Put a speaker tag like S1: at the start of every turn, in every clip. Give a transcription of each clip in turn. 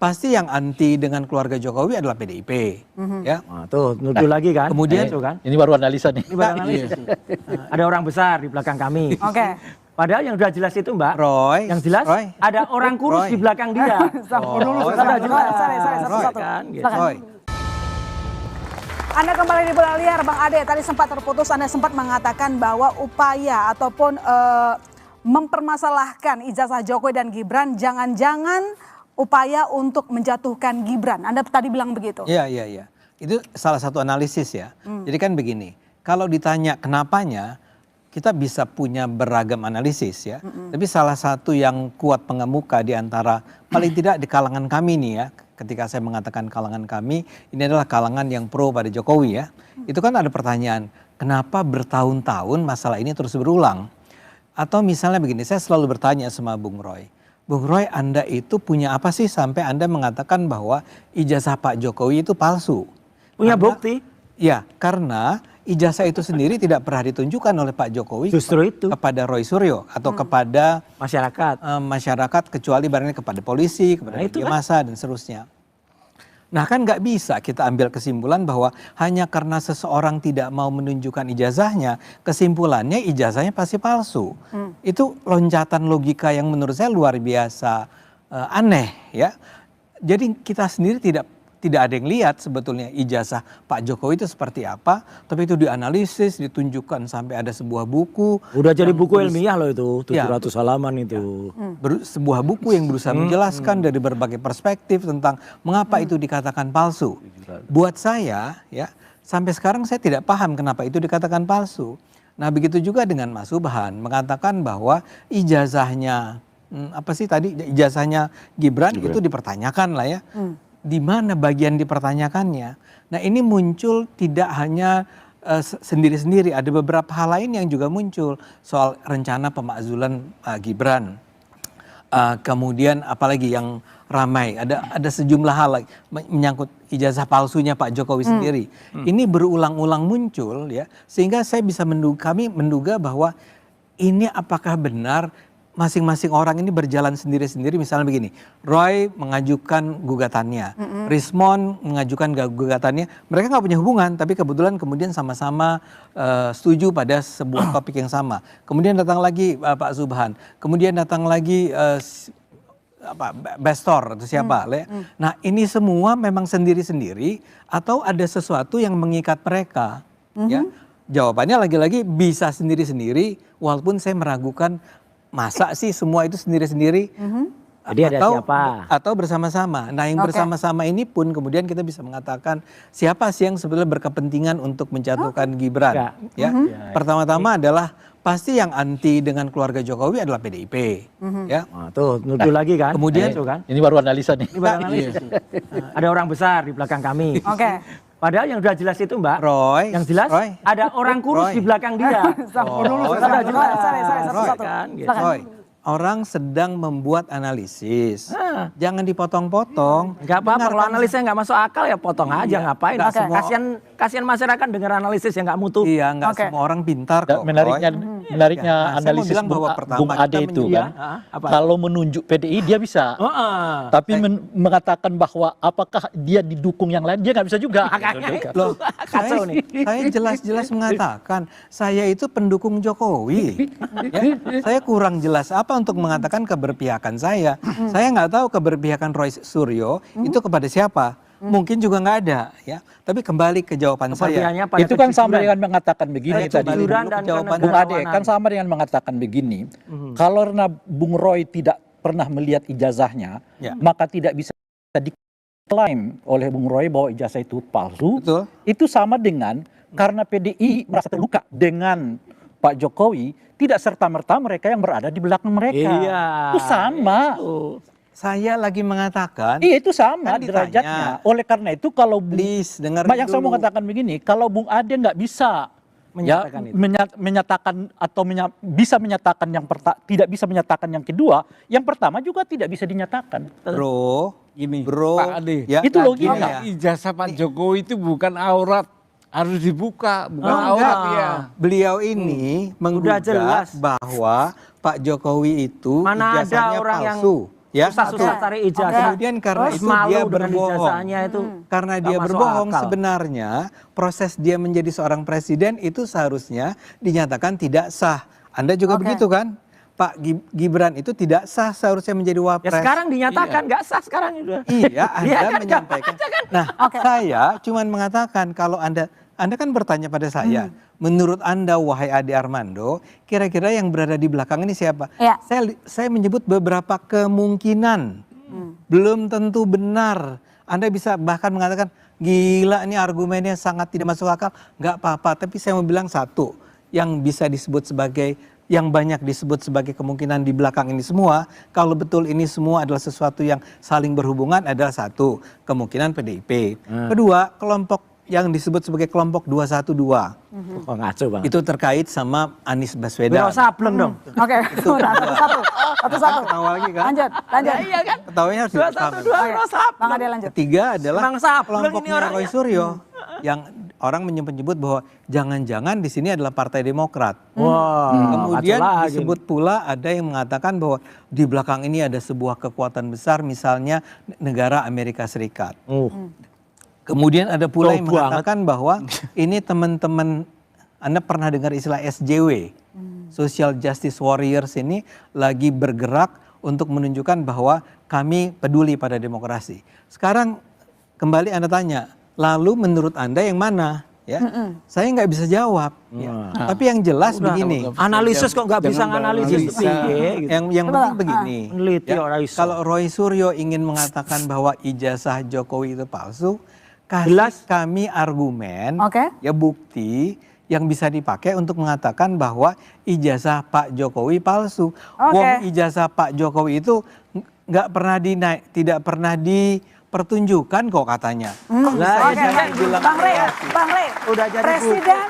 S1: pasti yang anti dengan keluarga Jokowi adalah PDIP. Ya.
S2: Nah, tuh nuduh lagi kan.
S1: Kemudian
S3: ini baru analisa nih.
S2: Ini baru analisis. Ada orang besar di belakang kami.
S4: Oke.
S2: Padahal yang sudah jelas itu Mbak,
S1: Roy,
S2: yang jelas
S1: Roy.
S2: ada orang kurus
S1: Roy.
S2: di belakang dia. Sudah jelas.
S4: Satu-satu.
S2: Kan, gitu.
S1: Roy.
S4: Anda kembali di Bola Liar, Bang Ade. Tadi sempat terputus, Anda sempat mengatakan bahwa upaya ataupun mempermasalahkan ijazah Jokowi dan Gibran, jangan-jangan upaya untuk menjatuhkan Gibran. Anda tadi bilang begitu.
S1: Iya. Itu salah satu analisis ya. Jadi kan begini, kalau ditanya kenapanya, kita bisa punya beragam analisis ya. Tapi salah satu yang kuat pengemuka di antara paling tidak di kalangan kami nih ya. Ketika saya mengatakan kalangan kami, ini adalah kalangan yang pro pada Jokowi ya. Itu kan ada pertanyaan, kenapa bertahun-tahun masalah ini terus berulang? Atau misalnya begini, saya selalu bertanya sama Bung Roy. Bung Roy, Anda itu punya apa sih sampai Anda mengatakan bahwa ijazah Pak Jokowi itu palsu?
S2: Punya bukti?
S1: Ya, karena ijazah itu sendiri tidak pernah ditunjukkan oleh Pak Jokowi
S2: Justru itu.
S1: kepada Roy Suryo atau kepada
S2: masyarakat.
S1: kecuali barangnya kepada polisi, kepada media massa dan seterusnya. Nah kan nggak bisa kita ambil kesimpulan bahwa hanya karena seseorang tidak mau menunjukkan ijazahnya, kesimpulannya ijazahnya pasti palsu. Itu loncatan logika yang menurut saya luar biasa aneh ya. Jadi kita sendiri tidak ada yang lihat sebetulnya ijazah Pak Jokowi itu seperti apa, tapi itu dianalisis, ditunjukkan sampai ada sebuah buku.
S2: Udah jadi buku ilmiah loh itu, 700 halaman itu.
S1: Sebuah buku yang berusaha menjelaskan dari berbagai perspektif tentang mengapa itu dikatakan palsu. Buat saya ya, sampai sekarang saya tidak paham kenapa itu dikatakan palsu. Nah begitu juga dengan Mas Subhan mengatakan bahwa ijazahnya, ijazahnya Gibran itu dipertanyakan lah ya. Di mana bagian dipertanyakannya. Nah ini muncul tidak hanya sendiri-sendiri, ada beberapa hal lain yang juga muncul soal rencana pemakzulan Gibran. Kemudian apalagi yang ramai, ada sejumlah hal menyangkut ijazah palsunya Pak Jokowi sendiri. Ini berulang-ulang muncul ya, sehingga saya bisa kami menduga bahwa ini apakah benar masing-masing orang ini berjalan sendiri-sendiri. Misalnya begini, Roy mengajukan gugatannya, Rismon mengajukan gugatannya, mereka nggak punya hubungan, tapi kebetulan kemudian sama-sama setuju pada sebuah topik yang sama. Kemudian datang lagi Pak Subhan, kemudian datang lagi Bestor atau siapa. Nah ini semua memang sendiri-sendiri atau ada sesuatu yang mengikat mereka. Ya, jawabannya lagi-lagi bisa sendiri-sendiri, walaupun saya meragukan masa sih semua itu sendiri-sendiri.
S2: Jadi ada siapa?
S1: Atau bersama-sama. Nah yang bersama-sama ini pun kemudian kita bisa mengatakan siapa sih yang sebenarnya berkepentingan untuk menjatuhkan Gibran. Ya. Pertama-tama adalah pasti yang anti dengan keluarga Jokowi adalah PDIP. Ya.
S2: Nah, tuh nuduh lagi kan.
S1: Kemudian
S3: ini baru analisa nih.
S2: Ini baru analisis. Ada orang besar di belakang kami. Padahal yang sudah jelas itu Mbak,
S1: Roy,
S2: yang jelas ada orang kurus di belakang dia. Sudah jelas.
S4: Satu-satu.
S1: Roy, orang sedang membuat analisis. Jangan dipotong-potong.
S2: Gak apa-apa, kalau analisnya nggak masuk akal ya potong aja, ngapain. Kasian masyarakat dengar analisis yang nggak mutu.
S1: Iya, nggak semua orang pintar kok.
S3: Menariknya analisis Bung Ade itu kan, kalau menunjuk PDI dia bisa. Tapi mengatakan bahwa apakah dia didukung yang lain, dia nggak bisa juga.
S1: Loh, saya jelas-jelas mengatakan saya itu pendukung Jokowi. Ya, saya kurang jelas apa untuk mengatakan keberpihakan saya. Saya nggak tahu keberpihakan Roy Suryo itu kepada siapa. Mungkin juga nggak ada ya. Tapi kembali ke jawaban saya.
S3: Itu kan sama dengan mengatakan begini tadi.
S1: Bung
S3: Ade kan sama dengan mengatakan begini. Kalau Bung Roy tidak pernah melihat ijazahnya, maka tidak bisa diklaim oleh Bung Roy bahwa ijazah itu palsu.
S1: Betul.
S3: Itu sama dengan karena PDI merasa terluka dengan Pak Jokowi, tidak serta-merta mereka yang berada di belakang mereka. Itu sama.
S1: Saya lagi mengatakan.
S3: Iya itu sama derajatnya. Oleh karena itu kalau yang saya mau katakan begini, kalau Bung Ade nggak bisa menyatakan atau bisa menyatakan tidak bisa menyatakan yang kedua, yang pertama juga tidak bisa dinyatakan.
S1: Bro,
S5: Pak Ade,
S1: ya,
S3: itu logika.
S5: Ijazah Pak Jokowi itu bukan aurat, harus dibuka, bukan aurat ya.
S1: Beliau ini mengudah bahwa Pak Jokowi itu
S2: mana
S1: ijazahnya
S2: ada orang
S1: palsu. Ya,
S2: Susah-susah cari ijazah.
S1: kemudian karena
S2: Terus
S1: itu
S2: malu
S1: dia
S2: dengan
S1: berbohong.
S2: ijazahnya itu.
S1: Karena
S2: Nggak
S1: dia
S2: masuk
S1: berbohong,
S2: akal.
S1: sebenarnya proses dia menjadi seorang presiden itu seharusnya dinyatakan tidak sah. Anda juga begitu kan? Pak Gibran itu tidak sah seharusnya menjadi
S2: Ya
S1: wapres.
S2: sekarang dinyatakan nggak sah sekarang itu.
S1: Iya, Anda
S2: Iya kan,
S1: menyampaikan. Nah, saya cuman mengatakan kalau Anda kan bertanya pada saya, menurut Anda wahai Ade Armando, kira-kira yang berada di belakang ini siapa?
S4: Ya.
S1: Saya menyebut beberapa kemungkinan. Belum tentu benar. Anda bisa bahkan mengatakan, gila ini argumennya sangat tidak masuk akal. Nggak apa-apa, tapi saya mau bilang satu, yang bisa disebut sebagai yang banyak disebut sebagai kemungkinan di belakang ini semua, kalau betul ini semua adalah sesuatu yang saling berhubungan adalah satu, kemungkinan PDIP. Kedua, kelompok yang disebut sebagai kelompok 212.
S2: Oh ngaco banget.
S1: Itu terkait sama Anies Baswedan.
S2: Wiro Sableng dong.
S4: Oke, udah, satu-satu.
S1: Ketawa lagi kan?
S4: Lanjut.
S2: Iya kan?
S1: Ketawanya harus
S2: 212 Wiro Sableng.
S4: Bang Ade lanjut.
S1: Ketiga adalah
S2: Emang Sableng ini
S1: kelompoknya
S2: orangnya.
S1: Roy Suryo yang orang menyebut bahwa jangan-jangan di sini adalah Partai Demokrat.
S2: Wah,
S1: Kemudian
S2: kacau lagi.
S1: disebut pula ada yang mengatakan bahwa di belakang ini ada sebuah kekuatan besar, misalnya negara Amerika Serikat. Kemudian ada pula yang mengatakan bahwa ini teman-teman, Anda pernah dengar istilah SJW, Social Justice Warriors ini lagi bergerak untuk menunjukkan bahwa kami peduli pada demokrasi. Sekarang kembali Anda tanya, lalu menurut Anda yang mana? Ya, saya nggak bisa jawab. Ya. Tapi yang jelas begini.
S2: Analisis kok nggak bisa nganalisis
S5: bisa.
S2: piye gitu.
S1: Yang penting begini.
S2: Meneliti
S1: ya,
S2: orang iso.
S1: kalau Roy Suryo ingin mengatakan bahwa ijazah Jokowi itu palsu,
S2: Jelas.
S1: kasih kami argumen,
S4: Oke.
S1: ya bukti yang bisa dipakai untuk mengatakan bahwa ijazah Pak Jokowi palsu.
S4: Oke.
S1: Wong ijazah Pak Jokowi itu nggak pernah tidak pernah dipertunjukkan kok katanya.
S2: Lah,
S4: Oke,
S2: ya,
S4: baik.
S1: bilang
S4: Bang Rey,
S1: kreatif.
S4: Bang Rey,
S2: Udah jadi
S4: Presiden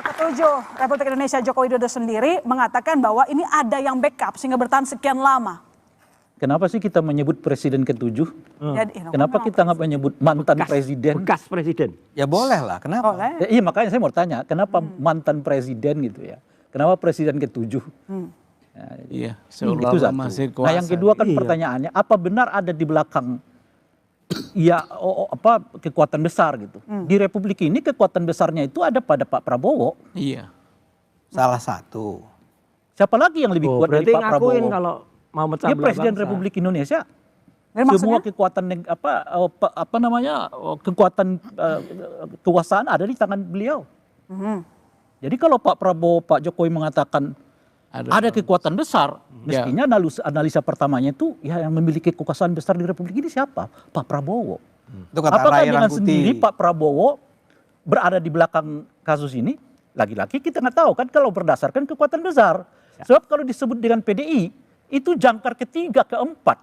S4: ketujuh Republik Indonesia Joko Widodo sendiri mengatakan bahwa ini ada yang backup sehingga bertahan sekian lama.
S3: Kenapa sih kita menyebut presiden ke-7?
S4: Jadi,
S3: Kenapa kita nggak menyebut mantan presiden?
S2: Bekas presiden.
S1: Ya boleh lah, kenapa?
S4: Boleh.
S3: Ya, iya makanya saya mau tanya, kenapa mantan presiden gitu ya? Kenapa presiden ke-7?
S5: Iya,
S3: Itu
S5: seolah-olah
S3: satu.
S5: masih kuasa.
S3: Nah yang kedua kan pertanyaannya, apa benar ada di belakang ya kekuatan besar gitu? Di Republik ini kekuatan besarnya itu ada pada Pak Prabowo.
S5: Iya.
S1: Salah satu.
S3: Siapa lagi yang lebih kuat dari
S2: Berarti
S3: Pak
S2: ngakuin
S3: Prabowo?
S2: kalau mau mecah
S3: Dia
S2: belah
S3: presiden
S2: bangsa.
S3: Republik Indonesia.
S4: Jadi
S3: Semua
S4: maksudnya?
S3: kekuatan kekuatan kekuasaan ada di tangan beliau. Jadi kalau Pak Prabowo, Pak Jokowi mengatakan ada kekuatan besar, mestinya analisa pertamanya itu ya yang memiliki kekuasaan besar di Republik ini siapa? Pak Prabowo.
S1: Itu kata
S3: Apakah
S1: Ray
S3: dengan
S1: Rangkuti.
S3: sendiri Pak Prabowo berada di belakang kasus ini? Lagi-lagi kita nggak tahu kan kalau berdasarkan kekuatan besar. Sebab kalau disebut dengan PDI itu jangkar ketiga keempat.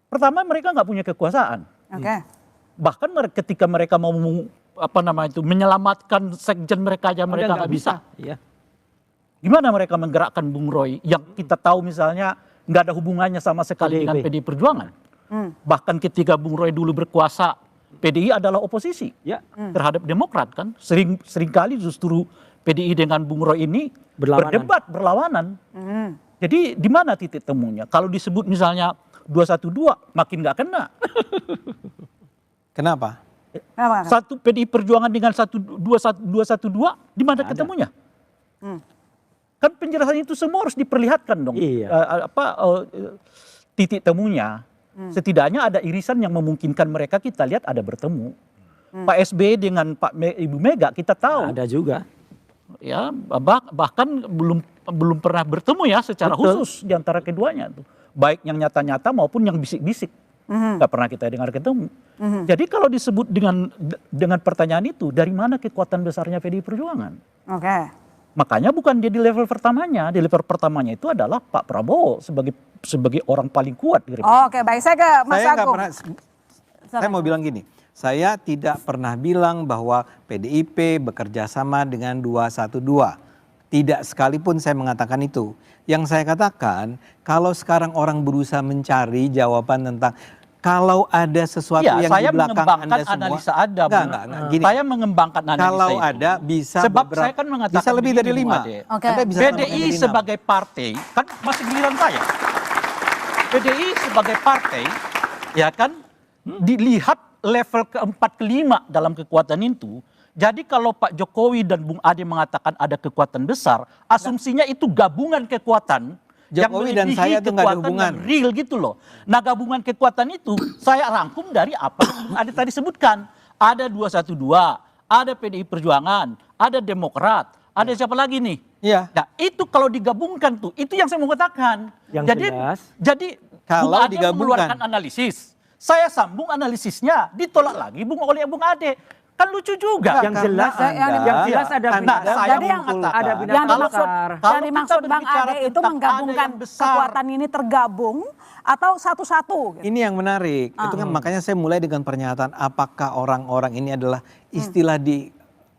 S3: Pertama mereka nggak punya kekuasaan.
S4: Oke.
S3: Bahkan ketika mereka mau menyelamatkan sekjen mereka aja mereka nggak bisa.
S2: Iya.
S3: Gimana mereka menggerakkan Bung Roy yang kita tahu misalnya nggak ada hubungannya sama sekali dengan PDI Perjuangan. Bahkan ketika Bung Roy dulu berkuasa, PDI adalah oposisi
S2: Ya.
S3: terhadap Demokrat kan. Seringkali justru PDI dengan Bung Roy ini
S2: Berlawanan.
S3: berlawanan. Jadi di mana titik temunya? Kalau disebut misalnya 212 makin nggak kena.
S1: Kenapa?
S4: Kenapa?
S3: Satu PDI Perjuangan dengan 212 di mana ketemunya? Kan penjelasan itu semua harus diperlihatkan dong.
S2: Iya.
S3: Titik temunya. Setidaknya ada irisan yang memungkinkan mereka kita lihat ada bertemu. Pak SBY dengan Ibu Mega kita tahu.
S2: Ada juga.
S3: Ya bahkan belum pernah bertemu ya secara khusus di antara keduanya tuh. Baik yang nyata-nyata maupun yang bisik-bisik. Nggak pernah kita dengar ketemu. Jadi kalau disebut dengan pertanyaan itu, dari mana kekuatan besarnya PDI Perjuangan?
S4: Oke.
S3: Makanya bukan dia di level pertamanya. Di level pertamanya itu adalah Pak Prabowo sebagai orang paling kuat di Republik.
S4: Oke, baik. Saya ke Mas
S1: Saya nggak
S4: Agung.
S1: pernah. Saya mau bilang gini, saya tidak pernah bilang bahwa PDIP bekerja sama dengan 212. Tidak sekalipun saya mengatakan itu. Yang saya katakan, kalau sekarang orang berusaha mencari jawaban tentang kalau ada sesuatu
S3: Ya,
S1: yang
S3: saya
S1: di belakang
S3: mengembangkan
S1: Anda semua.
S3: analisa Anda.
S1: Enggak, gini.
S3: Saya mengembangkan analisa
S1: Kalau
S3: itu.
S1: ada bisa
S3: Sebab
S1: beberapa,
S3: saya kan mengatakan
S1: bisa lebih dari
S3: begini,
S1: 5.
S3: Bung Ade.
S4: Oke.
S1: Anda bisa sampai
S3: PDI
S1: dari 6.
S3: sebagai partai, kan masih giliran saya. PDI sebagai partai, ya kan, dilihat level keempat kelima dalam kekuatan itu. Jadi kalau Pak Jokowi dan Bung Ade mengatakan ada kekuatan besar, asumsinya itu gabungan kekuatan
S1: Jokowi dan saya itu nggak ada hubungan.
S3: yang real gitu loh. Nah, gabungan kekuatan itu saya rangkum dari apa yang Bung Ade tadi sebutkan. Ada 212, ada PDI Perjuangan, ada Demokrat, ada siapa lagi nih?
S1: Iya.
S3: Nah, itu kalau digabungkan tuh, itu yang saya mau katakan.
S2: Yang
S3: jadi,
S2: jelas,
S3: jadi
S1: kalau
S3: Bung Ade
S1: digabungkan.
S3: mengeluarkan analisis, saya sambung analisisnya, ditolak lagi oleh Bung Ade. Kan lucu juga.
S2: Yang jelas, yang jelas ada
S3: Nah, saya
S4: Jadi yang
S3: mengatakan,
S2: ada binatang
S4: yang dimaksud,
S2: besar.
S3: Kalau
S4: yang dimaksud
S3: kita
S4: Bang
S3: berbicara
S4: Ade itu
S3: tentang
S4: menggabungkan
S3: ada yang besar.
S4: kekuatan ini tergabung atau satu-satu. Gitu.
S1: Ini yang menarik. Itu kan makanya saya mulai dengan pernyataan apakah orang-orang ini adalah istilah di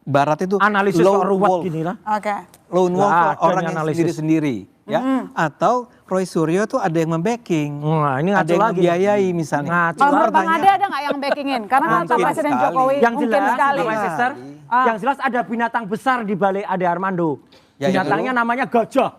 S1: barat itu
S2: Analisis
S1: lone
S2: ruwet
S1: wolf.
S2: gini lah.
S4: Oke.
S1: Lone wolf
S2: Nggak
S1: tuh
S2: ada
S1: orang
S2: yang
S1: yang
S2: analisis.
S1: sendiri-sendiri, ya. Atau Roy Suryo tuh ada yang membacking.
S2: Wah, ini
S1: ada
S2: ngaco
S1: yang
S2: lagi.
S1: membiayai misalnya.
S2: Ngaco.
S4: Kalau menurut Bang
S1: Pertanyaan-
S4: Ade ada nggak yang backingin? Karena kan Pak
S1: Mungkin
S4: Presiden
S1: sekali.
S4: Jokowi
S2: Yang
S4: mungkin
S2: jelas,
S4: sekali.
S2: My sister, yang jelas ada binatang besar di balik Ade Armando.
S1: Ya, yang
S2: Binatangnya namanya gajah.